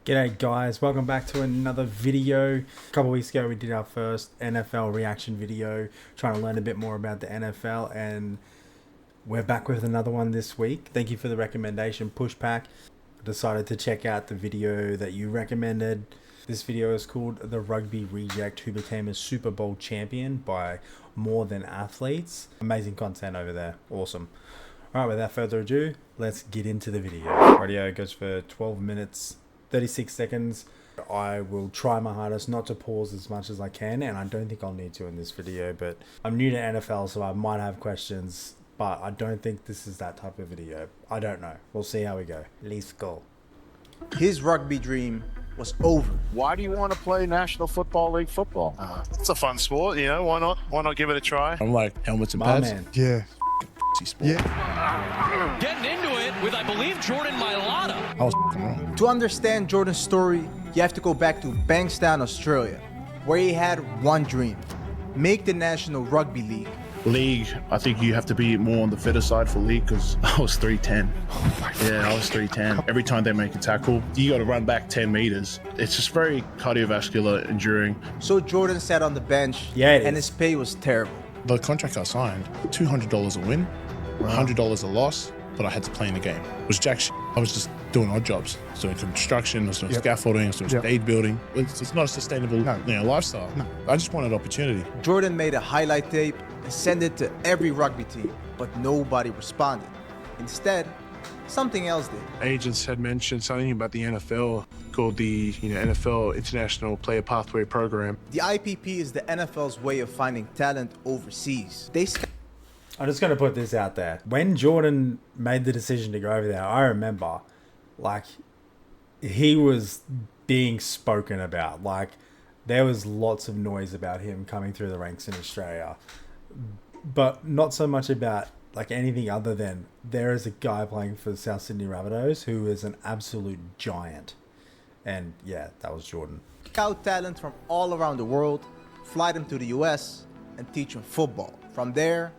G'day guys, welcome back to another video. A couple weeks ago we did our first NFL reaction video, trying to learn a bit more about the NFL, and we're back with another one this week. Thank you for the recommendation, Pushpack. I decided to check out the video that you recommended. This video is called The Rugby Reject Who Became a Super Bowl Champion by More Than Athletes. Amazing content over there, awesome. Alright, without further ado, let's get into the video. Radio goes for 12 minutes 36 seconds. I will try my hardest not to pause as much as I can, and I don't think I'll need to in this video, but I'm new to NFL, so I might have questions, but I don't think this is that type of video. I don't know. We'll see how we go. Let's go. His rugby dream was over. Why do you want to play National Football League football? It's a fun sport, you know. Why not? Why not give it a try? I'm like helmets and My pads. man. Yeah. Sport. Yeah. Getting into it with, I believe, Jordan Mailata. I was wrong. To understand Jordan's story, you have to go back to Bankstown, Australia, where he had one dream: make the National Rugby League. League, I think you have to be more on the fitter side for league because I was 310. Yeah, I was 310. Every time they make a tackle, you got to run back 10 meters. It's just very cardiovascular, enduring. So Jordan sat on the bench, Yeah, it and is. his pay was terrible. The contract I signed, $200 a win, $100 a loss, but I had to play in the game. It was jack shit. I was just doing odd jobs. I was doing construction, I was doing scaffolding, I was doing stage building. It's not a sustainable lifestyle. No. I just wanted opportunity. Jordan made a highlight tape and sent it to every rugby team, but nobody responded. Instead, something else did. Agents had mentioned something about the NFL called the NFL International Player Pathway Program. The IPP is the NFL's way of finding talent overseas. They I'm just going to put this out there. When Jordan made the decision to go over there, I remember, like, he was being spoken about. Like, there was lots of noise about him coming through the ranks in Australia. But not so much about, like, anything other than there is a guy playing for the South Sydney Rabbitohs who is an absolute giant. And, yeah, that was Jordan. scout talent from all around the world, fly them to the US, and teach them football. From there,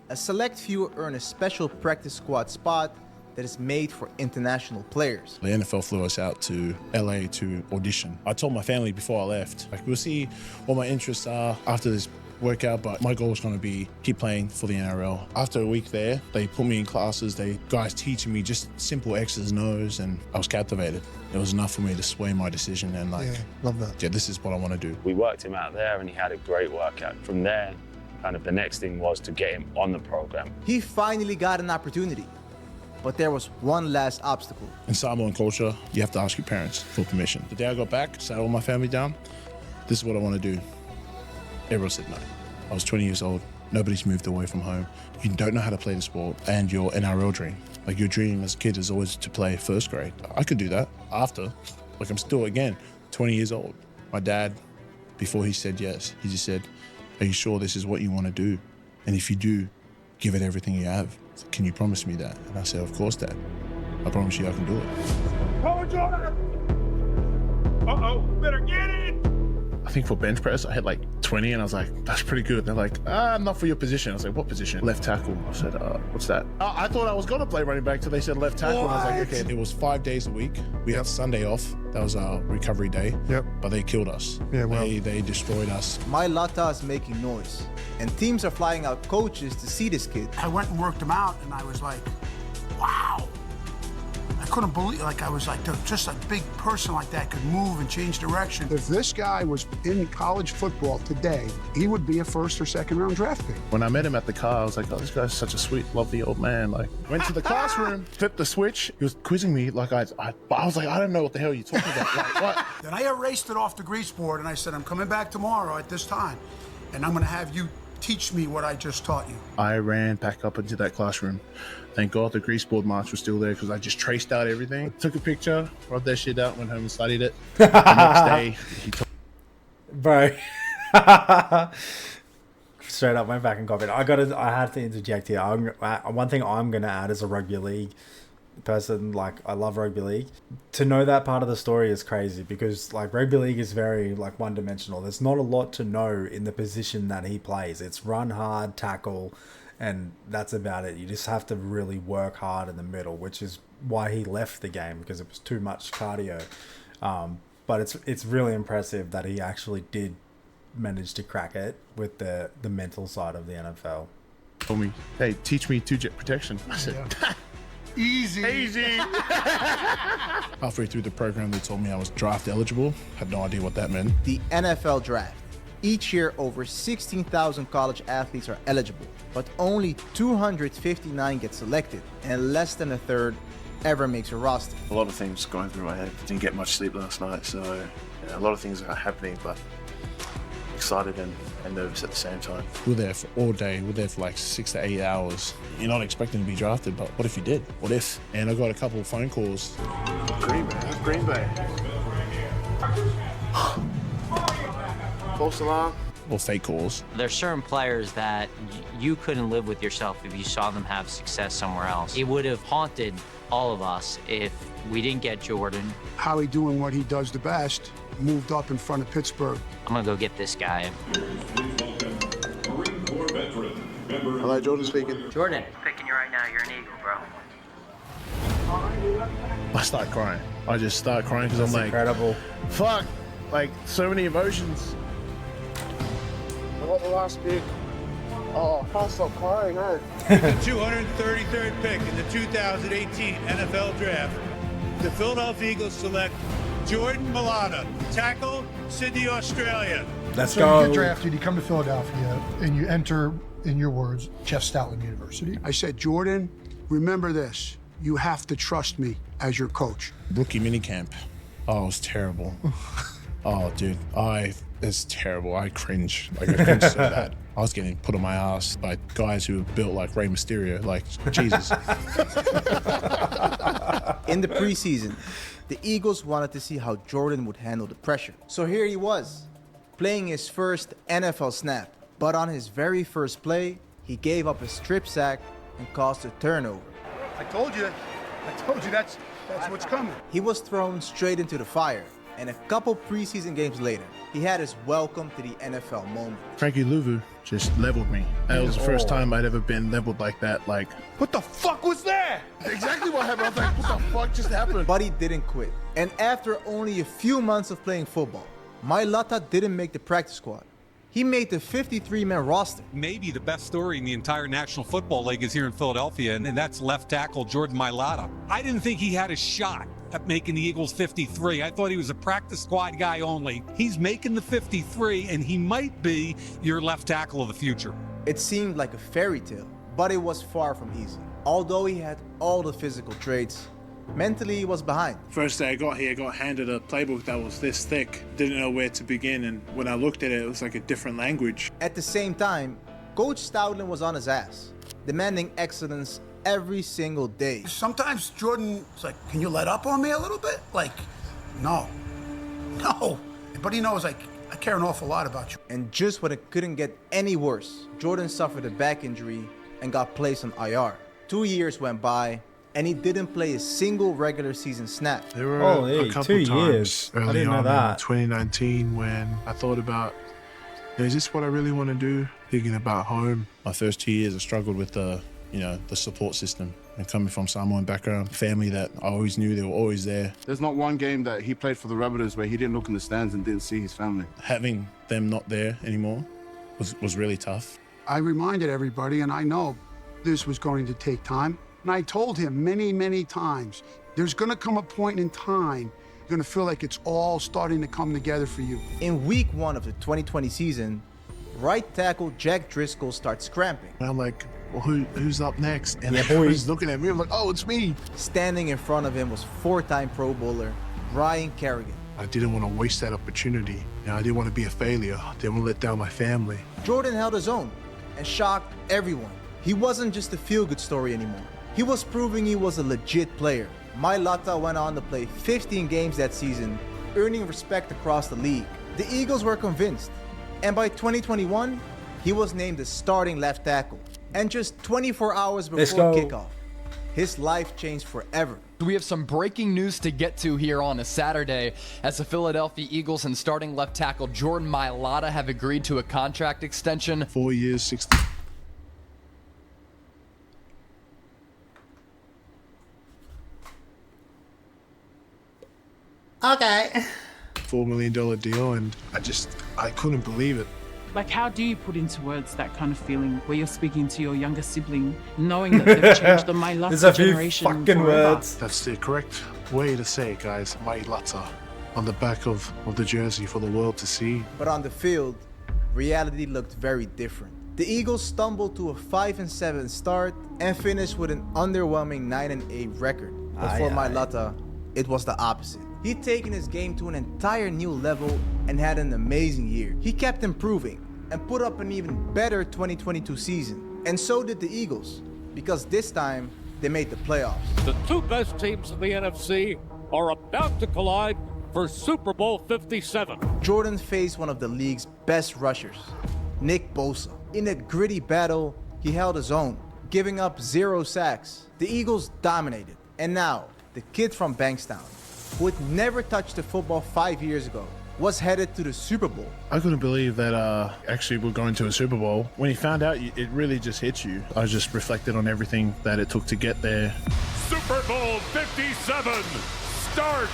a select few earn a special practice squad spot that is made for international players. The NFL flew us out to LA to audition. I told my family before I left, like, we'll see what my interests are after this workout, but my goal is going to be keep playing for the NRL. After a week there, they put me in classes, guys teaching me just simple X's and O's, and I was captivated. It was enough for me to sway my decision and Love that. yeah, this is what I want to do. We worked him out there and he had a great workout. From there, kind of the next thing was to get him on the program. He finally got an opportunity, but there was one last obstacle. In Samoan culture, you have to ask your parents for permission. The day I got back, sat all my family down, this is what I want to do. Everyone said no. I was 20 years old. Nobody's moved away from home. You don't know how to play the sport, and your NRL dream. Like, your dream as a kid is always to play first grade. I could do that after. Like, I'm still, again, 20 years old. My dad, before he said yes, he just said, are you sure this is what you want to do? And if you do, give it everything you have. Can you promise me that? And I said, of course, Dad. I promise you I can do it. Power Jordan! Uh-oh, better get it! I think for bench press, I hit like 20, and I was like, that's pretty good. They're like, not for your position. I was like, what position? Left tackle. I said, what's that? I thought I was going to play running back till they said left tackle. And I was like, okay. It was 5 days a week. We had Sunday off. That was our recovery day. Yep. But they killed us. Yeah, well. They destroyed us. Mailata is making noise, and teams are flying out coaches to see this kid. I went and worked him out, and I was like, wow. I couldn't believe, I was like, just a big person like that could move and change direction. If this guy was in college football today, he would be a first or second round draft pick. When I met him at the car, I was like, oh, this guy's such a sweet, lovely old man. Like, went to the classroom, flipped the switch. He was quizzing me like I was like, I don't know what the hell you're talking about. Like, what? Then I erased it off the grease board, and I said, I'm coming back tomorrow at this time, and I'm going to have you teach me what I just taught you. I ran back up into that classroom. Thank God the grease board marks were still there because I just traced out everything. Took a picture, wrote that shit out, went home and studied it. The next day, he told Bro. Straight up went back and copied. I had to interject here. One thing I'm going to add as a rugby league person, like, I love rugby league. To know that part of the story is crazy because, like, rugby league is very, like, one-dimensional. There's not a lot to know in the position that he plays. It's run hard, tackle, and that's about it. You just have to really work hard in the middle, which is why he left the game, because it was too much cardio. But it's really impressive that he actually did manage to crack it with the mental side of the NFL. Told me, hey, teach me two-jet protection. I said, Easy. halfway through the program, they told me I was draft eligible. Had no idea what that meant. The NFL Draft. Each year, over 16,000 college athletes are eligible, but only 259 get selected, and less than a third ever makes a roster. A lot of things going through my head. Didn't get much sleep last night, so a lot of things are happening, but excited and nervous at the same time. We're there for all day. We're there for like 6 to 8 hours. You're not expecting to be drafted, but what if you did? What if? And I got a couple of phone calls. Green Bay. That's Green Bay. False alarm. Or fake calls. There's certain players that you couldn't live with yourself if you saw them have success somewhere else. It would have haunted all of us if we didn't get Jordan. Howie doing what he does the best, moved up in front of Pittsburgh. I'm gonna go get this guy. Hello, Jordan speaking. Jordan, picking you right now. You're an Eagle, bro. I start crying. I just start crying because I'm like, Incredible. fuck, like so many emotions. I got the last pick. Oh, I stop crying, eh? The 233rd pick in the 2018 NFL Draft, the Philadelphia Eagles select Jordan Mailata, tackle, Sydney, Australia. Let's So go. you get drafted, you come to Philadelphia, and you enter, in your words, Jeff Stoutland University. I said, Jordan, remember this. You have to trust me as your coach. Rookie minicamp. Oh, it was terrible. Oh, dude, it's terrible. I cringe. Like, I cringe so bad. I was getting put on my ass by guys who were built like Rey Mysterio. Like, Jesus. In the preseason, the Eagles wanted to see how Jordan would handle the pressure. So here he was, playing his first NFL snap. But on his very first play, he gave up a strip sack and caused a turnover. I told you that's what's coming. He was thrown straight into the fire, and a couple preseason games later, he had his welcome to the NFL moment. Frankie Louvu just leveled me. That was the first time I'd ever been leveled like that. Like, What the fuck was that? exactly what happened. I was like, what the fuck just happened? But he didn't quit. And after only a few months of playing football, Mailata didn't make the practice squad. He made the 53-man roster. Maybe the best story in the entire National Football League is here in Philadelphia, and that's left tackle Jordan Mailata. I didn't think he had a shot at making the Eagles 53. I thought he was a practice squad guy only. He's making the 53, and he might be your left tackle of the future. It seemed like a fairy tale, but it was far from easy. Although he had all the physical traits, mentally he was behind. First day I got here, I got handed a playbook that was this thick. Didn't know where to begin, and when I looked at it, it was like a different language. At the same time, Coach Stoutland was on his ass, demanding excellence every single day. Sometimes Jordan's like, can you let up on me a little bit? Like, no. But he knows, like, I care an awful lot about you. And just when it couldn't get any worse, Jordan suffered a back injury and got placed on IR. 2 years went by, and he didn't play a single regular season snap. There were Holy, a couple 2 times years. I early didn't know on that. in 2019 when I thought about, is this what I really want to do? Thinking about home. My first 2 years, I struggled with the support system. And coming from Samoan background, family that I always knew they were always there. There's not one game that he played for the Rabbitohs where he didn't look in the stands and didn't see his family. Having them not there anymore was really tough. I reminded everybody, and I know this was going to take time. And I told him many, many times, there's going to come a point in time you're going to feel like it's all starting to come together for you. In week 1 of the 2020 season, right tackle Jack Driscoll starts cramping. And I'm like, well, who's up next? And Yeah, everyone's boy. looking at me. I'm like, oh, it's me. Standing in front of him was 4-time Pro Bowler Ryan Kerrigan. I didn't want to waste that opportunity. I didn't want to be a failure. I didn't want to let down my family. Jordan held his own and shocked everyone. He wasn't just a feel-good story anymore. He was proving he was a legit player. Mailata went on to play 15 games that season, earning respect across the league. The Eagles were convinced, and by 2021, he was named the starting left tackle. And just 24 hours before kickoff, his life changed forever. We have some breaking news to get to here on a Saturday as the Philadelphia Eagles and starting left tackle Jordan Mailata have agreed to a contract extension. 4 years, 60. Okay. $4 million deal, and I couldn't believe it. Like, how do you put into words that kind of feeling where you're speaking to your younger sibling, knowing that they've changed the Mailata There's a few generation fucking forever? words. That's the correct way to say it, guys. Mailata on the back of the jersey for the world to see. But on the field, reality looked very different. The Eagles stumbled to a 5-7 start and finished with an underwhelming 9-8 record. But for Mailata, it was the opposite. He'd taken his game to an entire new level and had an amazing year. He kept improving and put up an even better 2022 season. And so did the Eagles, because this time they made the playoffs. The two best teams in the NFC are about to collide for Super Bowl 57. Jordan faced one of the league's best rushers, Nick Bosa. In a gritty battle, he held his own, giving up 0 sacks. The Eagles dominated. And now, the kid from Bankstown, who had never touched a football 5 years ago, was headed to the Super Bowl. I couldn't believe that actually we're going to a Super Bowl. When he found out, it really just hits you. I just reflected on everything that it took to get there. Super Bowl 57 starts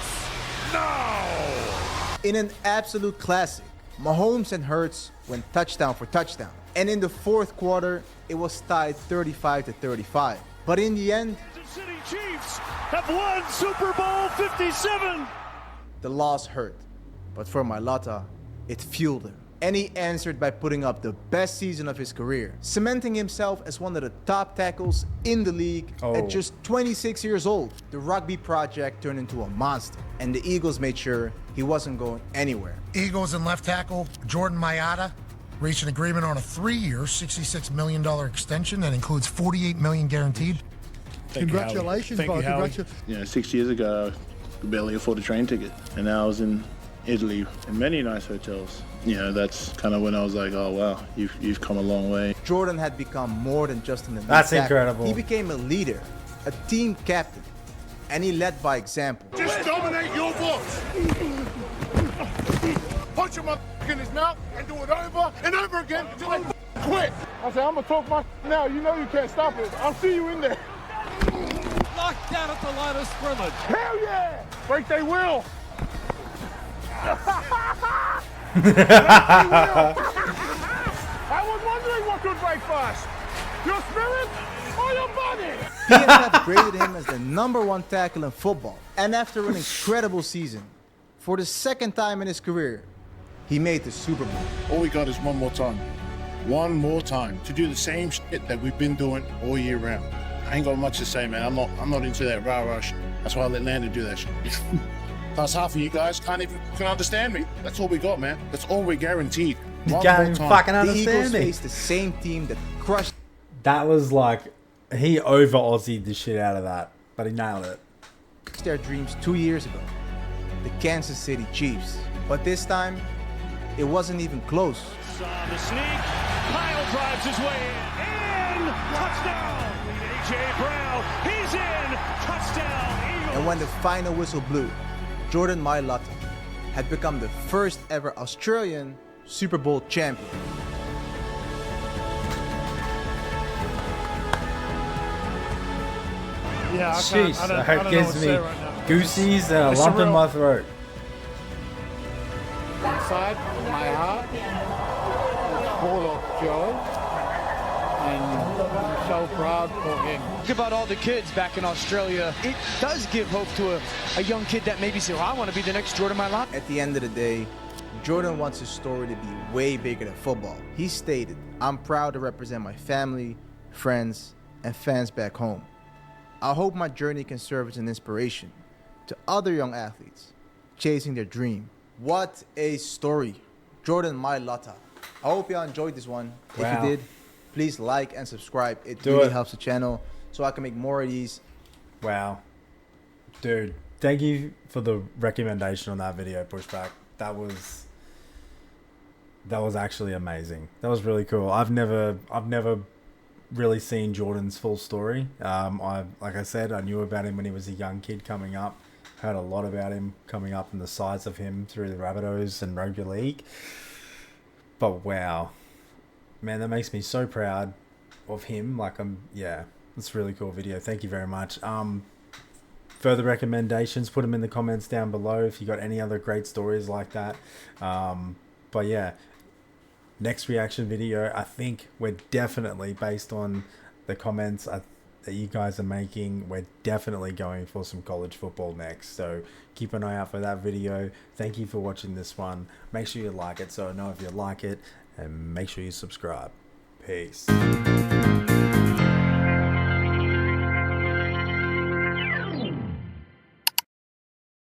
now! In an absolute classic, Mahomes and Hurts went touchdown for touchdown. And in the fourth quarter, it was tied 35-35. But in the end, City Chiefs have won Super Bowl 57! the loss hurt. But for Mailata, it fueled him. And he answered by putting up the best season of his career, cementing himself as one of the top tackles in the league at just 26 years old. The rugby project turned into a monster, and the Eagles made sure he wasn't going anywhere. Eagles and left tackle Jordan Mailata reached an agreement on a 3-year, $66 million extension that includes $48 million guaranteed. Congratulations, Bob. You know, 6 years ago, I could barely afford a train ticket, and now I was in Italy in many nice hotels. You know, that's kind of when I was like, oh wow, you've come a long way. Jordan had become more than just an elite That's tackle. incredible. He became a leader, a team captain, and he led by example. Just dominate your box. Punch him in his mouth and do it over and over again until they quit. I said, I'm going to talk my now. You know you can't stop it. I'll see you in there. Knocked down at the line of scrimmage. Hell yeah! Break they will. I was wondering what could break first. Your spirit or your body? He ended up graded him as the #1 tackle in football. And after an incredible season, for the second time in his career, he made the Super Bowl. All we got is one more time. One more time to do the same shit that we've been doing all year round. I ain't got much to say, man. I'm not into that rah-rah shit. That's why I let Landon do that shit. Plus half of you guys can understand me. That's all we got, man. That's all we're guaranteed. One Can't more time. fucking The understand Eagles me. faced the same team that crushed. That was like, he over Aussied the shit out of that, but he nailed it. their dreams 2 years ago, the Kansas City Chiefs. But this time, it wasn't even close. The sneak, Kyle drives his way in, touchdown! A.J. Brown, he's in, touchdown, Eagles! And when the final whistle blew, Jordan Mailata had become the first ever Australian Super Bowl champion. Yeah, Jeez, I that don't know gives what to me say right now. goosies and a It's lump in surreal. my throat. Inside my heart, it's full of joy, and I'm so proud for him. Think about all the kids back in Australia. It does give hope to a young kid that maybe says, well, I want to be the next Jordan Mailata. At the end of the day, Jordan wants his story to be way bigger than football. He stated, "I'm proud to represent my family, friends, and fans back home. I hope my journey can serve as an inspiration to other young athletes chasing their dream." What a story. Jordan Mailata. I hope y'all enjoyed this one. Wow. If you did, please like and subscribe. It Do really it. helps the channel so I can make more of these. Wow. Dude, thank you for the recommendation on that video, Pushback. That was actually amazing. That was really cool. I've never really seen Jordan's full story. Like I said, I knew about him when he was a young kid coming up. Heard a lot about him coming up and the size of him through the Rabbitohs and rugby league. But wow, man, that makes me so proud of him. Like yeah, it's a really cool video. Thank you very much. further recommendations, put them in the comments down below if you got any other great stories like that. But yeah, next reaction video, I think we're definitely, based on the comments that you guys are making, we're definitely going for some college football next. So keep an eye out for that video. Thank you for watching this one. Make sure you like it so I know if you like it, and make sure you subscribe. Peace.